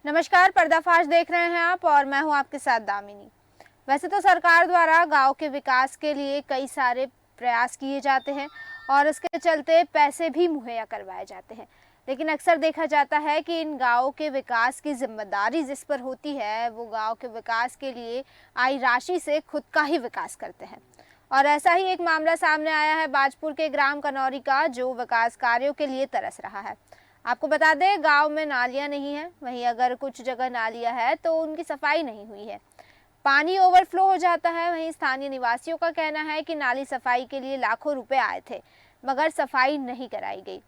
नमस्कार, पर्दाफाश देख रहे हैं आप और मैं हूं आपके साथ दामिनी। वैसे तो सरकार द्वारा गांव के विकास के लिए कई सारे प्रयास किए जाते हैं और इसके चलते पैसे भी मुहैया करवाए जाते हैं, लेकिन अक्सर देखा जाता है कि इन गांवों के विकास की जिम्मेदारी जिस पर होती है वो गांव के विकास के लिए आई राशि से खुद का ही विकास करते हैं। और ऐसा ही एक मामला सामने आया है बाजपुर के ग्राम कनौरी का, जो विकास कार्यों के लिए तरस रहा है। आपको बता दें, गांव में नालियां नहीं है, वहीं अगर कुछ जगह नालियां है तो उनकी सफाई नहीं हुई है, पानी ओवरफ्लो हो जाता है। वहीं स्थानीय निवासियों का कहना है कि नाली सफाई के लिए लाखों रुपए आए थे मगर सफाई नहीं कराई गई।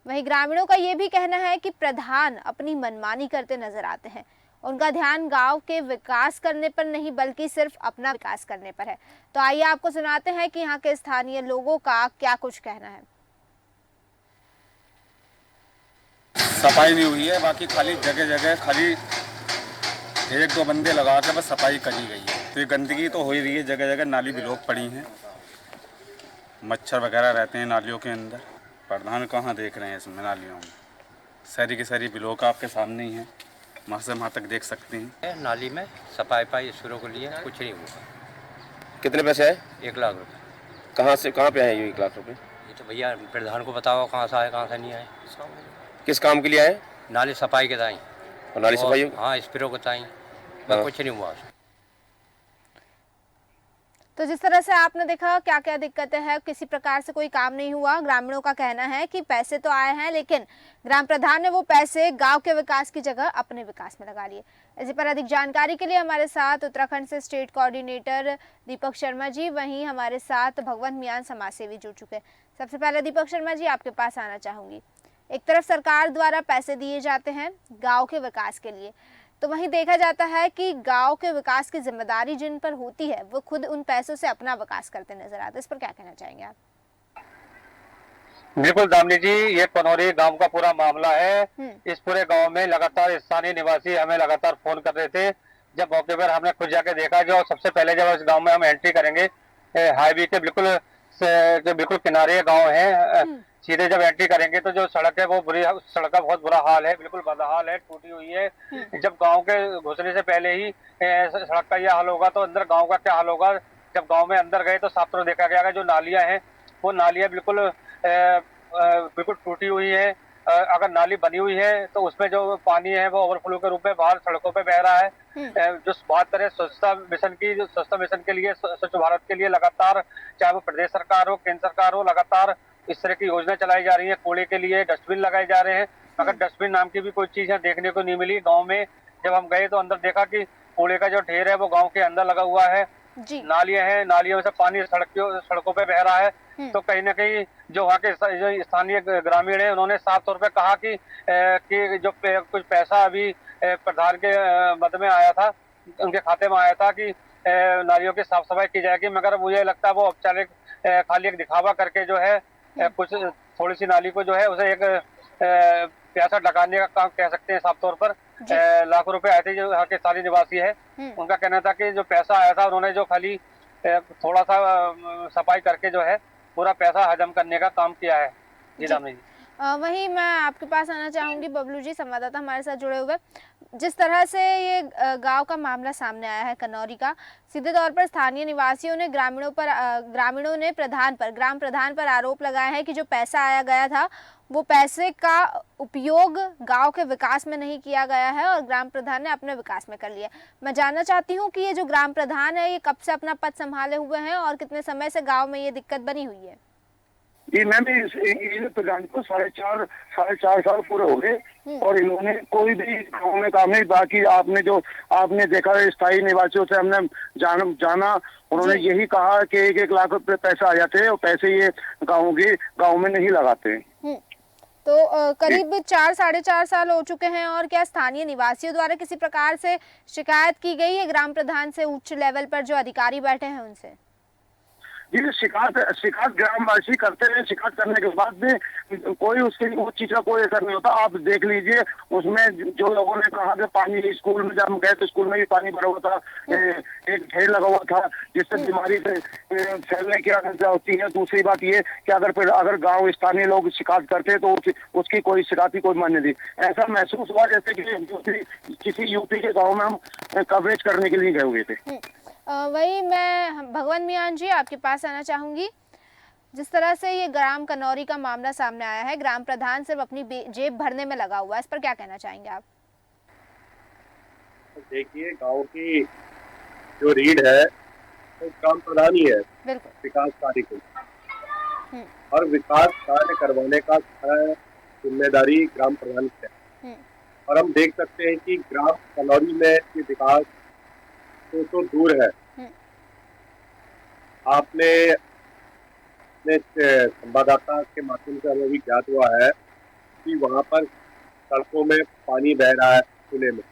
वहीं ग्रामीणों का ये भी कहना है कि प्रधान अपनी मनमानी करते नजर आते हैं, उनका ध्यान गांव के विकास करने पर नहीं बल्कि सिर्फ अपना विकास करने पर है। तो आइए आपको सुनाते हैं कि यहाँ के स्थानीय लोगों का क्या कुछ कहना है। सफाई नहीं हुई है, बाकी खाली जगह जगह खाली एक दो बंदे लगा के बस सफाई करी गई है। तो ये गंदगी तो हो ही रही है, जगह जगह नाली ब्लॉक पड़ी हैं, मच्छर वगैरह रहते हैं नालियों के अंदर। प्रधान कहाँ देख रहे हैं इसमें नालियों में? सारी की सारी ब्लॉक आपके सामने ही है, वहाँ से वहाँ तक देख सकते हैं। नाली में सफाई शुरू के लिए कुछ नहीं हुआ। कितने पैसे आए? 1 लाख रुपए। कहाँ से कहाँ पे आए ये 1 लाख रुपए? ये तो भैया प्रधान को बताओ कहाँ से आए कहाँ से नहीं आए। किस काम के लिए आए? नाली सफाई के ताई और नाली सफाई? हाँ, स्प्रे को ताई कुछ नहीं हुआ। तो जिस तरह से आपने देखा क्या क्या दिक्कतें हैं, किसी प्रकार से कोई काम नहीं हुआ। ग्रामीणों का कहना है कि पैसे तो आए हैं लेकिन ग्राम प्रधान ने वो पैसे गांव के विकास की जगह अपने विकास में लगा लिए। इसी पर अधिक जानकारी के लिए हमारे साथ उत्तराखंड से स्टेट कोऑर्डिनेटर दीपक शर्मा जी, वहीं हमारे साथ भगवंत मियान समाज सेवी जुड़ चुके हैं। सबसे पहले दीपक शर्मा जी, आपके पास आना चाहूंगी। एक तरफ सरकार द्वारा पैसे दिए जाते हैं गाँव के विकास के लिए, तो वहीं देखा जाता है कि गांव के विकास की जिम्मेदारी जिन पर होती है वो खुद उन पैसों से अपना विकास करते नजर आते हैं। इस पर क्या कहना चाहेंगे आप? बिल्कुल दामिनी जी, ये कनौरी गांव का पूरा मामला है। इस पूरे गांव में लगातार स्थानीय निवासी हमें लगातार फोन कर रहे थे। जब मौके पर हमने खुद जाके देखा कि और सबसे पहले जब इस गांव में हम एंट्री करेंगे, हाईवे के बिल्कुल किनारे गांव है, सीधे जब एंट्री करेंगे तो जो सड़क है वो सड़क का बहुत बुरा हाल है, बिल्कुल बदहाल है, टूटी हुई है। जब गांव के घुसने से पहले ही सड़क का यह हाल होगा तो अंदर गांव का क्या हाल होगा। जब गांव में अंदर गए तो साफ तौर देखा गया कि जो नालियां हैं वो नालियां बिल्कुल टूटी हुई है। अगर नाली बनी हुई है तो उसमें जो पानी है वो ओवरफ्लो के रूप में बाहर सड़कों पे बह रहा है। जो बात करें स्वच्छता मिशन की, जो स्वच्छता मिशन के लिए, स्वच्छ भारत के लिए लगातार, चाहे वो प्रदेश सरकार हो, केंद्र सरकार हो, लगातार इस तरह की योजना चलाई जा रही है। कूड़े के लिए डस्टबिन लगाए जा रहे हैं, मगर डस्टबिन नाम की भी कोई चीज है देखने को नहीं मिली गाँव में। जब हम गए तो अंदर देखा कि कूड़े का जो ढेर है वो गाँव के अंदर लगा हुआ है। नालियां हैं, नालियों से पानी सड़कों पे बह रहा है। तो कहीं ना कहीं जो वहाँ के जो स्थानीय ग्रामीण हैं उन्होंने साफ तौर पे कहा कि जो कुछ पैसा अभी प्रधान के मद में आया था, उनके खाते में आया था कि नालियों की साफ सफाई की जाएगी, मगर मुझे लगता है वो औपचारिक खाली एक दिखावा करके जो है कुछ थोड़ी सी नाली को जो है उसे एक प्यासा ढकाने का काम कह सकते हैं। साफ तौर पर लाखों रुपए आए थे। जो यहाँ के स्थानीय निवासी है उनका कहना था कि जो पैसा आया था उन्होंने जो खाली थोड़ा सा सफाई करके जो है पूरा पैसा हजम करने का काम किया है। जी दामिनी जी। वहीं मैं आपके पास आना चाहूंगी बबलू जी, संवाददाता हमारे साथ जुड़े हुए। जिस तरह से ये गांव का मामला सामने आया है कनौरी का, सीधे तौर पर स्थानीय निवासियों ने ग्रामीणों ने ग्राम प्रधान पर आरोप लगाया है कि जो पैसा आया गया था वो पैसे का उपयोग गांव के विकास में नहीं किया गया है और ग्राम प्रधान ने अपने विकास में कर लिया। मैं जानना चाहती हूँ कि ये जो ग्राम प्रधान है ये कब से अपना पद संभाले हुए हैं और कितने समय से गाँव में ये दिक्कत बनी हुई है? ये मैम इस प्रधान को 4.5 साल पूरे हो गए और इन्होंने कोई भी गाँव में काम नहीं। बाकी आपने देखा स्थायी निवासियों से हमने जाना, उन्होंने यही कहा कि 1 लाख रुपए पैसे आ जाते हैं और पैसे ये गाँव में नहीं लगाते। तो करीब 4-4.5 साल हो चुके हैं और क्या स्थानीय निवासियों द्वारा किसी प्रकार से शिकायत की गई है ग्राम प्रधान से, उच्च लेवल पर जो अधिकारी बैठे हैं उनसे? जी शिकायत ग्रामवासी करते रहे, शिकायत करने के बाद भी कोई उसकी उस चीज का कोई असर नहीं होता। आप देख लीजिए उसमें जो लोगों ने कहा कि पानी, स्कूल में जब हम गए तो स्कूल में भी पानी भरा हुआ था, एक ढेर लगा हुआ था जिससे बीमारी से फैलने की आशंका होती है। दूसरी बात ये कि अगर गांव स्थानीय लोग शिकायत करते तो उसकी कोई शिकायत की कोई मान्य नहीं। ऐसा महसूस हुआ जैसे कि किसी यूपी के गाँव में हम कवरेज करने के लिए गए हुए थे। वही मैं भगवान मियां जी आपके पास आना चाहूंगी। जिस तरह से ये ग्राम कनौरी का मामला सामने आया है, ग्राम प्रधान सिर्फ अपनी जेब भरने में लगा हुआ है, इस पर क्या कहना चाहेंगे आप? देखिए, गांव की जो रीढ़ है वो ग्राम प्रधान ही है बिल्कुल। विकास कार्य को, और विकास कार्य करवाने का जिम्मेदारी ग्राम प्रधान की है। और हम देख सकते हैं कि ग्राम कनौरी में ये विकास तो दूर है। आपने संवाददाता के माध्यम से हमें भी ज्ञात हुआ है कि वहां पर सड़कों में पानी बह रहा है, खुले में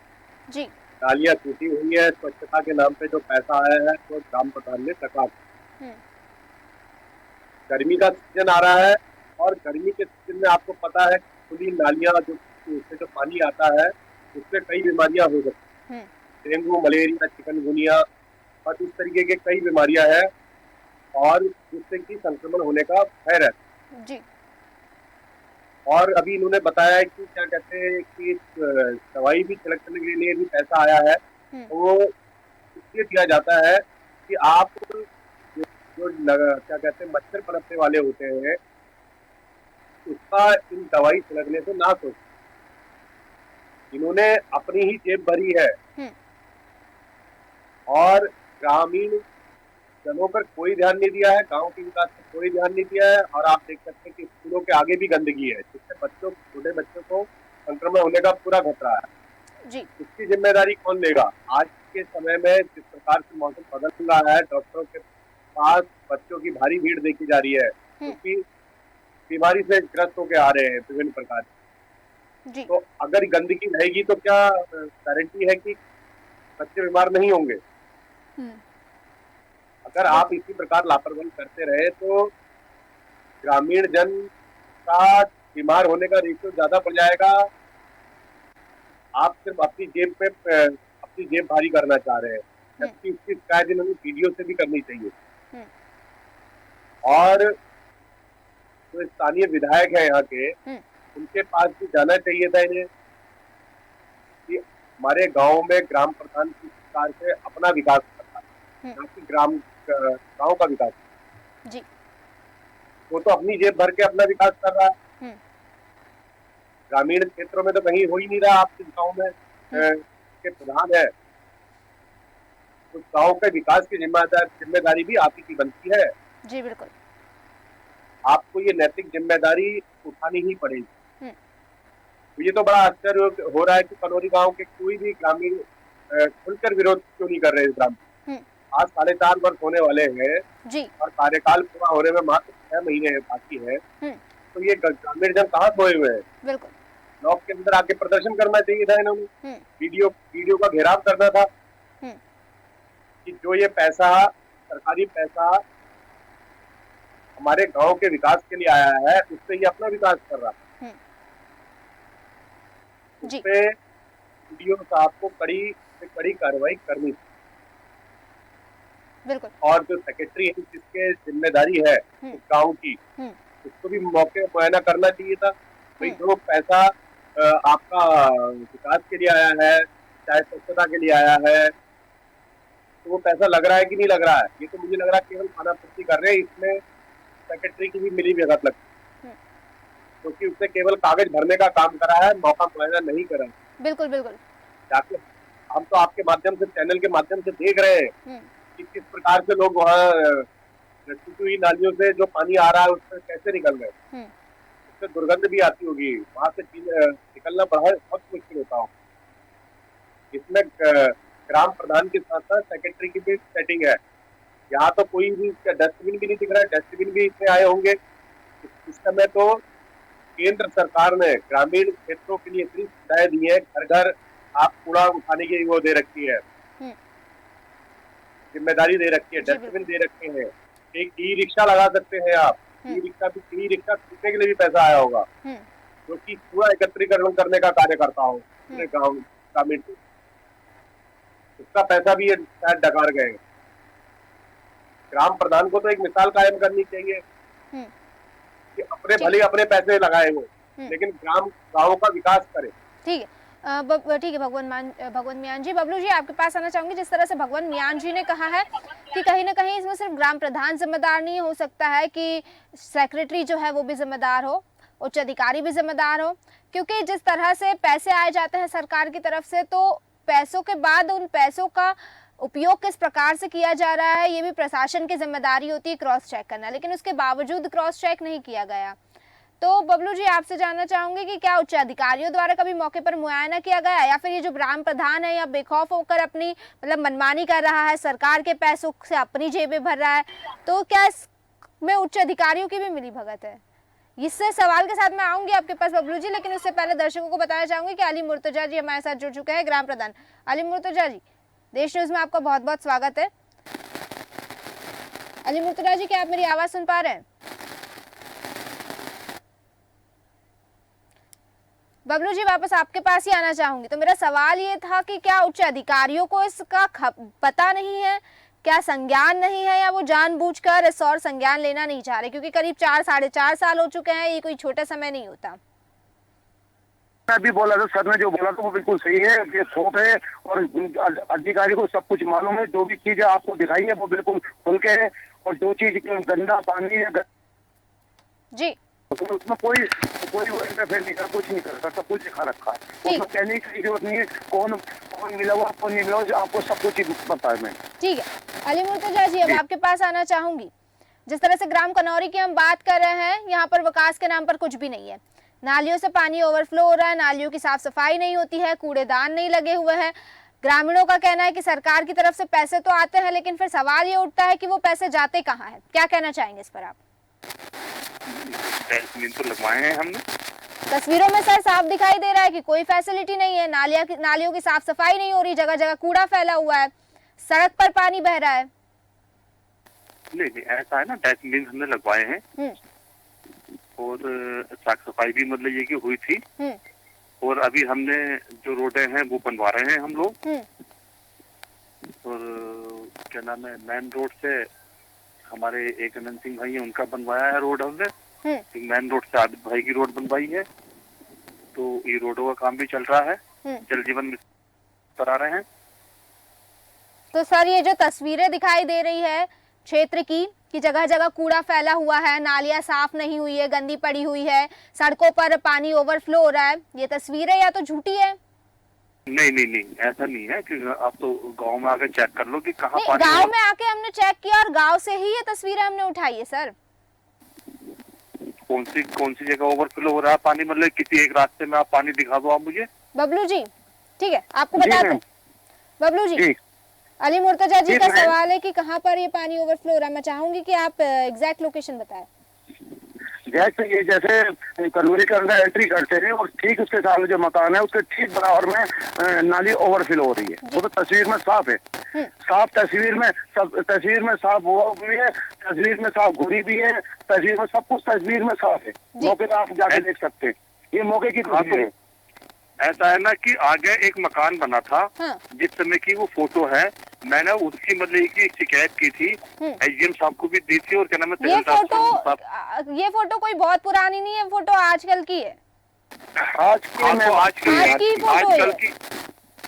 जी, नालियां टूटी हुई है। स्वच्छता के नाम पे जो पैसा आया है तो ग्राम प्रधान ने टका। गर्मी का सीजन आ रहा है और गर्मी के सीजन में आपको पता है खुली नालियां उससे जो पानी आता है उससे कई बीमारियां हो सकती हैं, डेंगू, मलेरिया, चिकनगुनिया और इस तरीके के कई बीमारियां हैं और जिससे कि संक्रमण होने का भय रहता जी। और अभी इन्होंने बताया है कि क्या कहते हैं कि दवाई भी छिड़कने के लिए भी पैसा आया है, वो इसलिए दिया जाता है कि आप जो क्या कहते हैं मच्छर पनपने वाले होते हैं उसका इन दवाई छिड़कने से नाश हो। इन्होंने अपनी ही जेब भरी है और ग्रामीण जनों पर कोई ध्यान नहीं दिया है, गांव के विकास पर कोई ध्यान नहीं दिया है। और आप देख सकते हैं कि स्कूलों के आगे भी गंदगी है जिससे छोटे बच्चों को संक्रमण होने का पूरा खतरा है जी। इसकी जिम्मेदारी कौन लेगा? आज के समय में जिस प्रकार से मौसम बदल रहा है, डॉक्टरों के पास बच्चों की भारी भीड़ देखी जा रही है क्योंकि बीमारी से ग्रस्त होकर आ रहे हैं विभिन्न प्रकार की। तो अगर गंदगी रहेगी तो क्या गारंटी है कि बच्चे बीमार नहीं होंगे? अगर आप इसी प्रकार लापरवाही करते रहे तो ग्रामीण जन का बीमार होने का रेशियो ज्यादा बढ़ जाएगा। आप सिर्फ अपनी जेब भारी करना चाह रहे हैं, जबकि इसकी शिकायत इन्होंने वीडियो से भी करनी चाहिए। और जो स्थानीय विधायक है यहाँ के, उनके पास भी जाना चाहिए था इन्हें कि हमारे गांव में ग्राम प्रधान किस प्रकार से अपना विकास करता है, ना कि गांव का विकास जी। वो तो अपनी जेब भर के अपना विकास कर रहा है, ग्रामीण क्षेत्रों में तो कहीं हो ही नहीं रहा। आप जिस गांव में के प्रधान है उस गांव के विकास की जिम्मेदारी भी आप ही की बनती है जी। बिल्कुल, आपको ये नैतिक जिम्मेदारी उठानी ही पड़ेगी। तो ये तो बड़ा आश्चर्य हो रहा है कि कनौरी गांव के कोई भी ग्रामीण खुलकर विरोध क्यों नहीं कर रहे इस ग्राम। आज 4.5 वर्ष होने वाले हैं जी। और कार्यकाल पूरा होने में मात्र 6 महीने बाकी है। तो ये ग्रामीण जन कहाँ सोए हुए हैं? बिल्कुल, ब्लॉक के अंदर आके प्रदर्शन करना चाहिए था इन्होंने, वीडियो का घेराव करना था कि जो ये पैसा, सरकारी पैसा हमारे गांव के विकास के लिए आया है उससे ये अपना विकास कर रहा है। उसपे वीडियो साहब को कड़ी से कड़ी कार्रवाई करनी थी। बिल्कुल। और जो सेक्रेटरी है जिसके जिम्मेदारी है गांव की, उसको भी मौके मुआयना करना चाहिए था। भाई जो पैसा आपका विकास के लिए आया है, चाहे स्वच्छता के लिए आया है, तो वो पैसा लग रहा है कि नहीं लग रहा है? ये तो मुझे लग रहा है केवल खाना पूर्ति कर रहे हैं। इसमें सेक्रेटरी की भी मिली भगत लगती है क्योंकि उसने केवल कागज भरने का काम करा है, मौका मुआयना नहीं करा। बिल्कुल बिल्कुल। जाके हम तो आपके माध्यम से, चैनल के माध्यम से देख रहे हैं कि किस प्रकार से लोग वहाँ टूटी हुई नालियों से जो पानी आ रहा है उससे कैसे निकल रहे हैं। उससे दुर्गंध भी आती होगी, वहां से निकलना बहुत मुश्किल होता हो। इसमें ग्राम प्रधान के साथ साथ सेक्रेटरी की भी सेटिंग है। यहाँ तो कोई भी डस्टबिन भी नहीं दिख रहा है, डस्टबिन भी इतने आए होंगे। इस समय तो केंद्र सरकार ने ग्रामीण क्षेत्रों के लिए इतनी सुविधाएं दी है, घर घर आप कूड़ा उठाने की वो दे रखी है, जिम्मेदारी दे रखी है, डस्टबिन दे रखे हैं, एक ई रिक्शा लगा सकते हैं आप। ई रिक्शा खरीदने के लिए भी पैसा आया होगा, जो कि पूरा एकत्रीकरण करने का कार्य करता हो पूरे गाँव ग्रामीण। उसका पैसा भी ये शायद डकार गए। ग्राम प्रधान को तो एक मिसाल कायम करनी चाहिए कि अपने भले अपने पैसे लगाए वो, लेकिन गाँव का विकास करे। ठीक है, ठीक है भगवंत मियान जी। बबलू जी आपके पास आना चाहूंगी। जिस तरह से भगवंत मियान जी ने कहा है कि कहीं ना कहीं इसमें सिर्फ ग्राम प्रधान जिम्मेदार नहीं हो सकता है कि सेक्रेटरी जो है वो भी जिम्मेदार हो, उच्च अधिकारी भी जिम्मेदार हो, क्योंकि जिस तरह से पैसे आए जाते हैं सरकार की तरफ से, तो पैसों के बाद उन पैसों का उपयोग किस प्रकार से किया जा रहा है ये भी प्रशासन की जिम्मेदारी होती है क्रॉस चेक करना, लेकिन उसके बावजूद क्रॉस चेक नहीं किया गया। तो बबलू जी आपसे जानना चाहूंगी कि क्या उच्च अधिकारियों द्वारा कभी मौके पर मुआयना किया गया, या फिर ये जो ग्राम प्रधान है या बेखौफ होकर अपनी मतलब मनमानी कर रहा है, सरकार के पैसों से अपनी जेबें भर रहा है, तो क्या इसमें उच्च अधिकारियों की भी मिली भगत है? इससे सवाल के साथ मैं आऊंगी आपके पास बबलू जी, लेकिन उससे पहले दर्शकों को बताना चाहूंगी कि अली मुर्तजा जी हमारे साथ जुड़ चुके हैं, ग्राम प्रधान। अली मुर्तजा जी, देश न्यूज में आपका बहुत बहुत स्वागत है। अली मुर्तजा जी, क्या आप मेरी आवाज सुन पा रहे हैं? बबलू जी वापस आपके पास ही आना चाहूंगी। तो मेरा सवाल ये था कि क्या उच्च अधिकारियों को इसका पता नहीं है, क्या संज्ञान नहीं है, या वो जानबूझकर इस और संज्ञान लेना नहीं चाह रहे? क्योंकि करीब 4-4.5 साल हो चुके हैं, ये कोई छोटा समय नहीं होता। मैं भी बोला था, सर ने जो बोला था वो बिल्कुल सही है। ये थोप है और अधिकारी को सब कुछ मालूम है। जो भी चीजें आपको दिखाई है वो बिल्कुल खुल के है, और जो चीज गंदा पानी है जी तो उसमें कोई इंटरफेयर नहीं कर, कुछ नहीं कर, सब कुछ दिखा रखा है। उसमें कहने की जरूरत नहीं है कौन मिला हुआ कौन नहीं मिला हुआ, आपको सब कुछ पता है। मैं ठीक है अली मुर्तजा जी, अब आपके पास आना चाहूंगी। जिस तरह से ग्राम कनौरी की हम बात कर रहे हैं, यहाँ पर विकास के नाम पर कुछ भी नहीं है। नालियों से पानी ओवरफ्लो हो रहा है, नालियों की साफ सफाई नहीं होती है, कूड़ेदान नहीं लगे हुए हैं। ग्रामीणों का कहना है कि सरकार की तरफ से पैसे तो आते हैं, लेकिन फिर सवाल ये उठता है कि वो पैसे जाते कहाँ हैं? क्या कहना चाहेंगे इस पर आप? तो लगवाए हैं हमने। तस्वीरों में सर साफ दिखाई दे रहा है कि कोई फैसिलिटी नहीं है, नालियों की साफ सफाई नहीं हो रही, जगह जगह कूड़ा फैला हुआ है, सड़क पर पानी बह रहा है। नहीं ऐसा है ना, डस्टबिन हमने लगवाए हैं और साफ सफाई भी मतलब ये की हुई थी, और अभी हमने जो रोडें हैं वो बनवा रहे हैं हम लोग। और क्या नाम है, मेन रोड से हमारे एक अनंत सिंह भाई है, उनका बनवाया है रोड हमने। मेन रोड से आदित्य भाई की रोड बनवाई है, तो ये रोडों का काम भी चल रहा है, जल जीवन मिशन करा रहे हैं। तो सर ये जो तस्वीरें दिखाई दे रही है क्षेत्र की कि जगह जगह कूड़ा फैला हुआ है, नालियां साफ नहीं हुई है, गंदी पड़ी हुई है, सड़कों पर पानी ओवरफ्लो हो रहा है, ये तस्वीरें या तो झूठी है? नहीं ऐसा नहीं है कि आप तो गांव में आके चेक कर लो कि कहाँ पानी। गांव में आके हमने चेक किया और गांव से ही ये तस्वीरें हमने उठाई है सर। कौन सी जगह ओवरफ्लो हो रहा है पानी? मतलब किसी एक रास्ते में आप पानी दिखा दो आप मुझे। बबलू जी ठीक है, आपको बताते हैं। बबलू जी, अली मुर्तजा जी का सवाल है कि कहाँ पर ये पानी ओवरफ्लो हो रहा है। मैं चाहूंगी कि आप एग्जैक्ट लोकेशन बताएं। ये जैसे कनौरी के अंदर एंट्री करते हैं और ठीक उसके सामने जो मकान है उसके ठीक बराबर में नाली ओवरफ्लो हो रही है। वो तो तस्वीर में साफ है, साफ तस्वीर में साफ हुआ भी है, तस्वीर में साफ घुरी भी है, तस्वीर में सब कुछ तस्वीर में साफ है। मौके पर आप जाके देख सकते हैं, ये मौके की तस्वीर है। ऐसा है ना कि आगे एक मकान बना था, जिस समय की वो फोटो है, मैंने उसकी मतलब की शिकायत की थी, एसडीएम साहब को भी दी थी, और क्या नाम है, ये फोटो कोई बहुत पुरानी नहीं है, फोटो आजकल की है।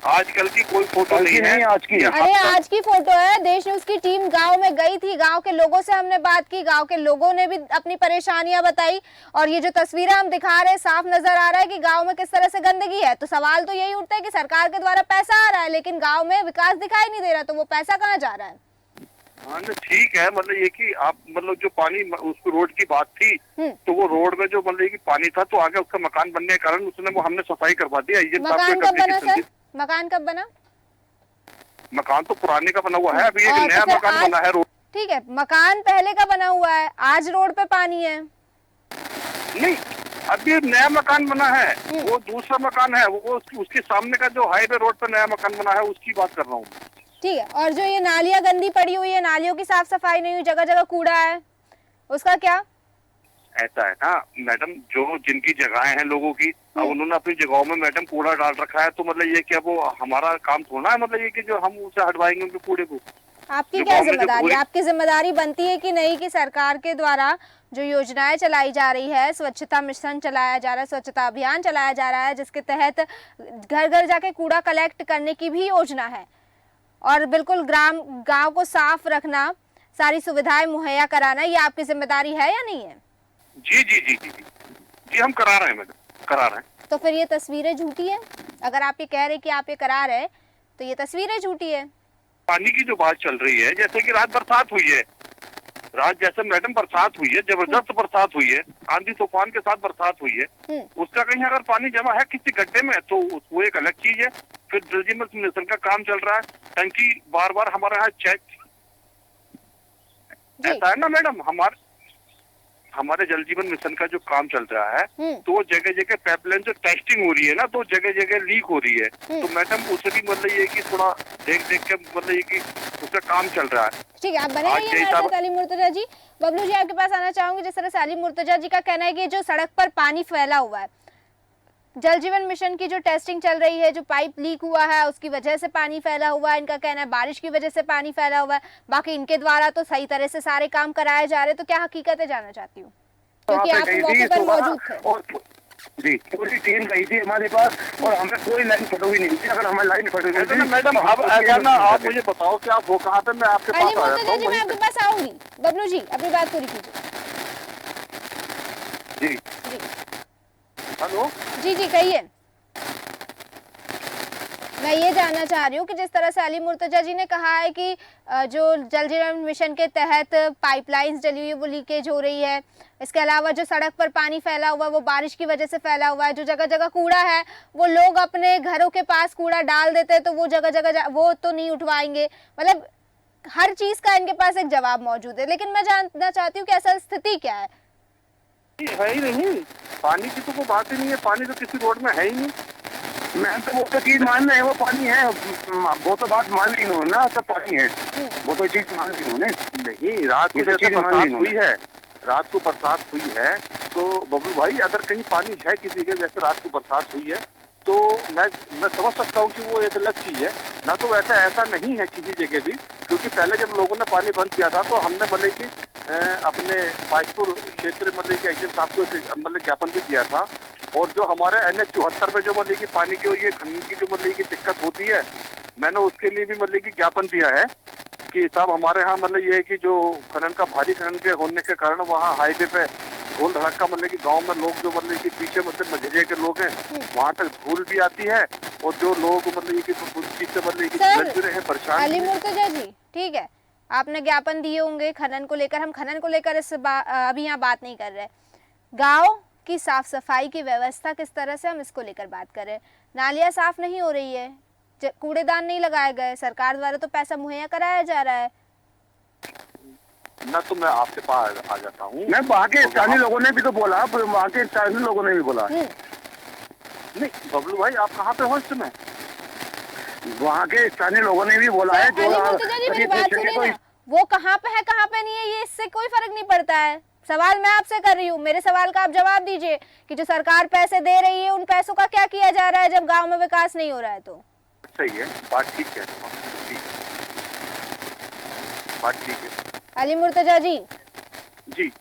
आजकल की कोई फोटो नहीं है, आज की। अरे आज की फोटो है। देश न्यूज की टीम गांव में गई थी, गांव के लोगों से हमने बात की, गांव के लोगों ने भी अपनी परेशानियां बताई, और ये जो तस्वीरें हम दिखा रहे हैं साफ नजर आ रहा है कि गांव में किस तरह से गंदगी है। तो सवाल तो यही उठता है कि सरकार के द्वारा पैसा आ रहा है, लेकिन गाँव में विकास दिखाई नहीं दे रहा, तो वो पैसा कहाँ जा रहा है? हाँ ठीक है, मतलब ये कि आप मतलब जो पानी उसको रोड की बात थी, तो वो रोड में जो मतलब कि पानी था, तो आगे उसका मकान बनने के कारण उसने वो हमने सफाई करवा दिया। मकान कब बना सर? मकान कब बना? मकान तो पुराने का बना हुआ है, अभी एक नया मकान बना है रोड। ठीक है, मकान पहले का बना हुआ है, आज रोड पे पानी है? नहीं, अभी नया मकान बना है, वो दूसरा मकान है, वो उसके सामने का जो हाईवे रोड पे नया मकान बना है उसकी बात कर रहा हूँ। ठीक है, और जो ये नालियां गंदी पड़ी हुई है, नालियों की साफ सफाई नहीं हुई, जगह जगह कूड़ा है, उसका क्या? ऐसा है ना मैडम, जो जिनकी जगहें हैं लोगों की, अब उन्होंने अपनी जगहों में मैडम कूड़ा डाल रखा है, तो मतलब ये क्या वो हमारा काम थोड़ा है, मतलब ये कि जो हम उसे हटवाएंगे उनके कूड़े को। आपकी जो क्या गाँव में जो जिम्मेदारी? पूरी- आपकी जिम्मेदारी बनती है कि नहीं कि सरकार के द्वारा जो योजनाएं चलाई जा रही है, स्वच्छता मिशन चलाया जा रहा है, स्वच्छता अभियान चलाया जा रहा है, जिसके तहत घर घर जाके कूड़ा कलेक्ट करने की भी योजना है, और बिल्कुल गांव को साफ रखना, सारी सुविधाएं मुहैया कराना, ये आपकी जिम्मेदारी है या नहीं है? जी जी जी जी जी जी हम करा रहे हैं मैडम, करा रहे हैं। तो फिर ये तस्वीरें झूठी है? अगर आप ये कह रहे कि आप ये करा रहे हैं तो ये तस्वीरें झूठी है। पानी की जो बात चल रही है, जैसे कि रात बरसात हुई है, रात जैसे मैडम बरसात हुई है, जबरदस्त बरसात हुई है, आंधी तूफान के साथ बरसात हुई है, उसका कहीं अगर पानी जमा है किसी गड्ढे में तो वो एक अलग चीज है। फिर जल जीवन मिशन का काम चल रहा है, टंकी बार बार हमारे यहाँ चेक, ऐसा है ना मैडम, हमारे जल जीवन मिशन का जो काम चल रहा है, तो जगह जगह पाइपलाइन जो टेस्टिंग हो रही है ना, तो जगह जगह लीक हो रही है, तो मैडम उसे भी मतलब ये कि थोड़ा देख देख के मतलब ये कि उसका काम चल रहा है। ठीक है, आप बने रहिए हमारे साथ अली मुर्तजा जी। बबलू जी, आपके पास आना चाहूंगी। जिस तरह से अली मुर्तजा जी का कहना है कि जो सड़क पर पानी फैला हुआ है, जल जीवन मिशन की जो टेस्टिंग चल रही है, जो पाइप लीक हुआ है उसकी वजह से पानी फैला हुआ है, इनका कहना है बारिश की वजह से पानी फैला हुआ है, बाकी इनके द्वारा तो सही तरह से सारे काम कराए जा रहे हैं। तो क्या हकीकत है, जानना चाहती हूँ, क्योंकि आप मौके पर मौजूद थे। जी, पूरी टीम गई थी हमारे पास और हमें कोई लाइन फटोगी नहीं थी। अगर हमारी लाइन फटोगी थी मैडम अब ऐसा ना, आप मुझे बताओ कि आप वो कहाँ पे, मैं आपके अली पास आ मुर्तजा जाता जी, हूँ। मैं आपके पास आऊंगी। बबलू जी, अपनी बात पूरी कीजिए। जी जी हेलो जी जी कहिए। मैं ये जानना चाह रही हूँ कि जिस तरह से अली मुर्तजा जी ने कहा है कि जो जल जीवन मिशन के तहत पाइपलाइंस जली हुई है वो लीकेज हो रही है, इसके अलावा जो सड़क पर पानी फैला हुआ है वो बारिश की वजह से फैला हुआ है, जो जगह जगह कूड़ा है वो लोग अपने घरों के पास कूड़ा डाल देते हैं तो वो जगह जगह वो तो नहीं उठवाएंगे, मतलब हर चीज का इनके पास एक जवाब मौजूद है। लेकिन मैं जानना चाहती हूँ कि असल स्थिति क्या है? है ही नहीं, पानी की तो कोई बात ही नहीं है, पानी तो किसी रोड में है ही नहीं। मैं तो वो तो चीज मान रहे हैं, वो पानी है, वो तो बात मान ली इन्होंने ना, सब पानी है, वो तो चीज मान ली उन्होंने। नहीं, रात को जैसे बरसात हुई है, रात को बरसात हुई है, तो बबलू भाई अगर कहीं पानी है किसी के, जैसे रात को बरसात हुई है, तो मैं समझ सकता हूँ कि वो एक अलग चीज है ना, तो वैसा ऐसा नहीं है किसी जगह भी, क्योंकि पहले जब लोगों ने पानी बंद किया था तो हमने मतलब कि अपने पाइकपुर क्षेत्र मतलब कि एसडीएम साहब को मतलब ज्ञापन भी दिया था, और जो हमारे NH 74 में जो मतलब कि पानी की और ये खनन की जो मतलब की दिक्कत होती है, मैंने उसके लिए भी मतलब कि ज्ञापन दिया है कि साहब हमारे यहाँ मतलब ये है कि जो खनन का भारी खनन के होने के कारण वहाँ हाईवे पे धूल धड़का मतलब कि गांव में लोग जो मतलब कि पीछे मतलब मझे के लोग हैं वहाँ तक धूल भी आती है, और जो लोग मतलब कि चीज से मतलब कि लड़ रहे हैं परेशान। अली मुर्तजा जी, ठीक है, आपने ज्ञापन दिए होंगे खनन को लेकर, हम खनन को लेकर अभी यहाँ बात नहीं कर रहे, गाँव की साफ सफाई की व्यवस्था किस तरह से, हम इसको लेकर बात कर रहे हैं। नालियाँ साफ नहीं हो रही है, कूड़ेदान नहीं लगाए गए, सरकार द्वारा तो पैसा मुहैया कराया जा रहा है ना, तो मैं आपके पास आ जाता हूँ। मैं वहाँ के स्थानीय लोगों ने भी तो बोला, वहाँ के स्थानीय लोगों ने भी बोला। नहीं बबलू भाई, आप कहाँ पे हो इस समय? वहाँ के स्थानीय लोगों ने भी बोला है। अली मुर्तजा जी, मेरी बात सुनिए ना, वो कहाँ पे है कहाँ पे नहीं है, ये इससे कोई फर्क नहीं पड़ता है। सवाल मैं आपसे कर रही हूँ, मेरे सवाल का आप जवाब दीजिए कि जो सरकार पैसे दे रही है उन पैसों का क्या किया जा रहा है जब गांव में विकास नहीं हो रहा है। तो सही है, बात ठीक है, बात ठीक है। अली मुर्तजा जी, जी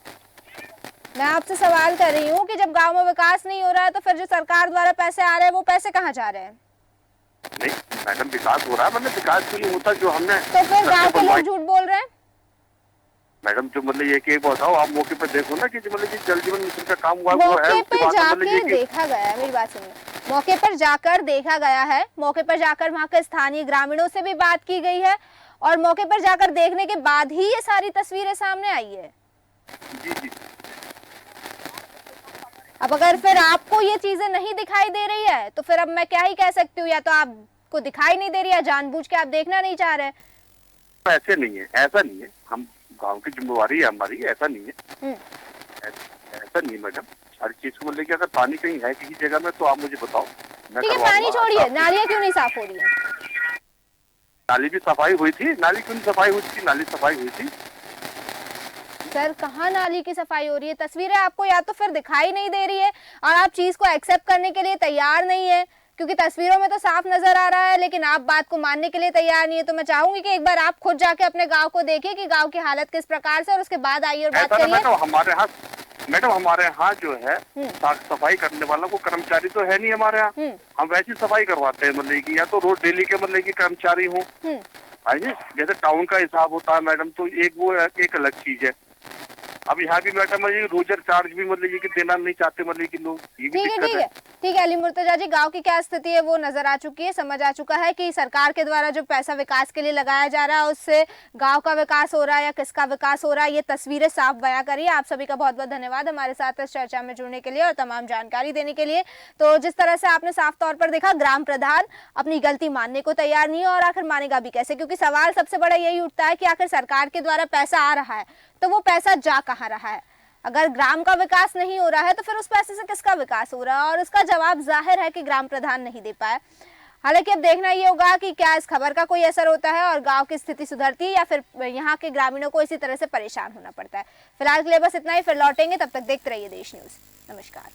मैं आपसे सवाल कर रही हूँ कि जब गांव में विकास नहीं हो रहा है तो फिर जो सरकार द्वारा पैसे आ रहे हैं वो पैसे कहाँ जा रहे हैं? नहीं मैडम, विकास हो रहा है, मतलब विकास तो नहीं होता जो हमने, तो फिर गांव के लोग झूठ बोल रहे हैं। मैडम जो मतलब ये कि बताओ, आप मौके पर देखो ना कि जो मतलब जल जीवन मिशन का काम हुआ वो है, मौके उसके पे बाद जाके देखा गया है, मेरी बात सुनिए, मौके पर जाकर देखा गया है, मौके पर जाकर वहाँ के स्थानीय ग्रामीणों से भी बात की गई है, और मौके पर जाकर देखने के बाद ही ये सारी तस्वीरें सामने आई है। जी जी। अब अगर फिर आपको ये चीजें नहीं दिखाई दे रही है तो फिर अब मैं क्या ही कह सकती हूँ, या तो आपको दिखाई नहीं दे रही है, जानबूझ के आप देखना नहीं चाह रहे। ऐसे नहीं है, ऐसा नहीं है, हम गांव की जिम्मेवारी है हमारी, ऐसा नहीं है, ऐसा नहीं मैडम। हर चीज को मतलब कि अगर पानी कहीं है किसी जगह में तो आप मुझे बताओ। ठीक है, पानी छोड़िए, नालियाँ क्यों नहीं साफ हो रही है? नाली की सफाई हुई थी, नाली क्यों नहीं सफाई हुई थी? नाली सफाई हुई थी। सर कहाँ नाली की सफाई हो रही है? तस्वीरें आपको या तो फिर दिखाई नहीं दे रही है और आप चीज को एक्सेप्ट करने के लिए तैयार नहीं है, क्योंकि तस्वीरों में तो साफ नजर आ रहा है लेकिन आप बात को मानने के लिए तैयार नहीं है। तो मैं चाहूंगी कि एक बार आप खुद जाके अपने गांव को देखिए कि गांव की हालत किस प्रकार से, और उसके बाद आइए और बात करिए। मैडम हमारे यहाँ जो है साफ सफाई करने वाला को कर्मचारी तो है नहीं हमारे यहाँ। हम वैसी सफाई करवाते हैं, मतलब की या तो रोज डेली के मतलब की कर्मचारी हूँ, जैसे टाउन का हिसाब होता है मैडम, तो एक अलग चीज है। अब यहाँ भी मैडम रोजर चार्ज भी मतलब कि देना नहीं चाहते, मतलब कि लोग, ये भी दिक्कत है। ठीक है अली मुर्तजा जी, गांव की क्या स्थिति है वो नजर आ चुकी है, समझ आ चुका है कि सरकार के द्वारा जो पैसा विकास के लिए लगाया जा रहा है उससे गांव का विकास हो रहा है या किसका विकास हो रहा है, ये तस्वीरें साफ बयां करिए। आप सभी का बहुत बहुत धन्यवाद हमारे साथ इस चर्चा में जुड़ने के लिए और तमाम जानकारी देने के लिए। तो जिस तरह से आपने साफ तौर पर देखा, ग्राम प्रधान अपनी गलती मानने को तैयार नहीं है और आखिर मानेगा भी कैसे, क्योंकि सवाल सबसे बड़ा यही उठता है कि आखिर सरकार के द्वारा पैसा आ रहा है तो वो पैसा जा कहाँ रहा है। अगर ग्राम का विकास नहीं हो रहा है तो फिर उस पैसे से किसका विकास हो रहा है, और उसका जवाब जाहिर है कि ग्राम प्रधान नहीं दे पाए। हालांकि अब देखना ये होगा कि क्या इस खबर का कोई असर होता है और गांव की स्थिति सुधरती है या फिर यहाँ के ग्रामीणों को इसी तरह से परेशान होना पड़ता है। फिलहाल के लिए बस इतना ही, फिर लौटेंगे, तब तक देखते रहिए देश न्यूज। नमस्कार।